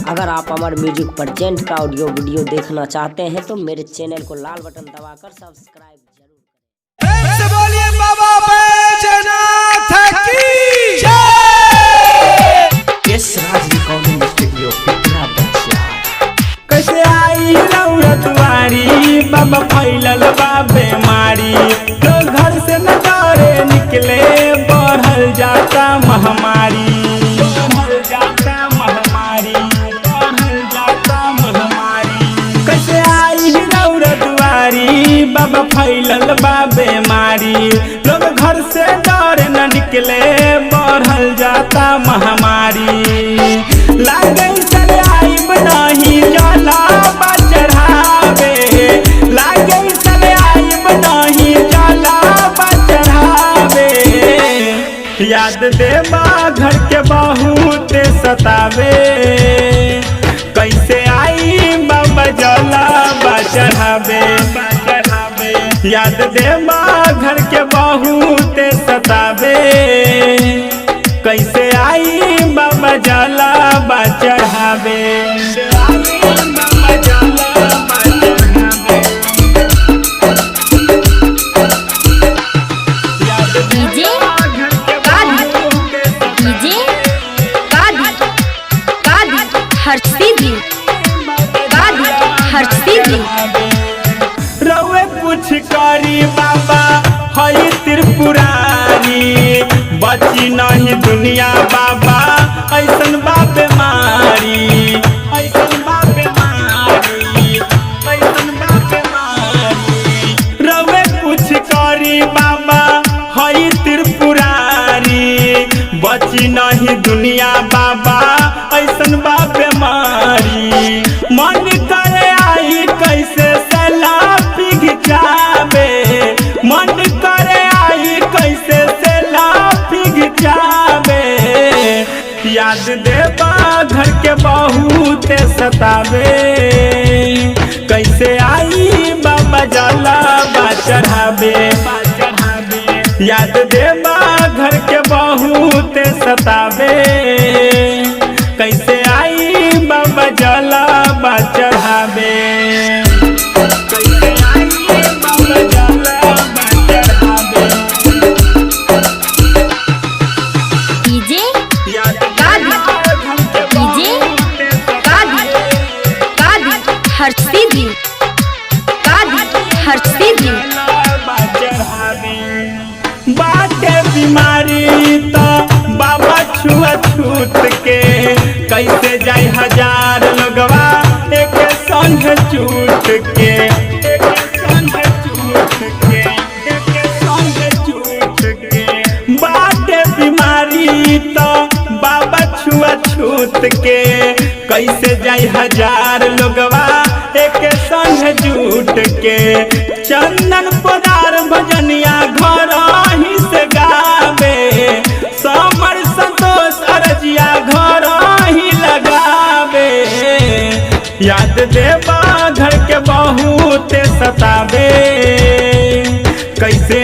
अगर आप अमर music present का ऑडियो वीडियो देखना चाहते हैं तो मेरे चैनल को लाल बटन दबाकर सब्सक्राइब जरूर करें। बोलिए बाबा बैजनाथ की जय। इस राज रिकॉर्डिंग स्टूडियो पिपरा बच्चा कैसे आई रौरा तुम्हारी बाबा फैलल बा बीमारी, लोग घर से न डरे निकले, बढ़ल जाता महामारी, बढ़ल जाता महामारी, बढ़ल जाता महामारी। कैसे आई रौरा तुम्हारी बाबा फैलल बा बीमारी, लोग घर से डरे न निकले, बढ़ल जाता महामारी। लागे चले आई नहीं जाला चढ़ावे, लागे चले आई नहीं जाला चढ़ावे। याद देवा घर के बहुत सतावे, कैसे आई बाबा जाला चढ़ावे। याद देवा घर के बहुत सतावे, कैसे आई बाबा जाला चढ़ावे। रउए कुछ करी बाबा हई त्रिपुरारी, बची नहीं दुनिया बाबा ऐसन बा बीमारी, ऐसन बा बीमारी, ऐसन बा बीमारी। रउए कुछ करी बाबा हई त्रिपुरारी, बची नहीं दुनिया बाबा ऐसन बा बीमारी। मन करे आई कैसे सेल्फी खिंचावे, मन करे आई कैसे सेल्फी खिंचावे। याद देवा घर के बहुत सतावे, कैसे आई बाबा जाला चढ़ावे। याद देवा घर के बहुत सतावे, कैसे आई बाबा जाला चढ़ावे। कैसे आई बाबा जाला चढ़ावे। बाटे बीमारी तो बाबा छुआछूत के, कैसे जाए हजार लोगवा एक संग चूट के, एक संग चूट के, एक संग चूट के। बाटे बीमारी तो बाबा छुआछूत के, कैसे जाए हजार लोगवा एक संग जुट के। चंदन पदार भजनिया घर ही से गावे, समर संतोष अरजिया घर ही लगावे। याद देवा घर के बहुत सतावे, कैसे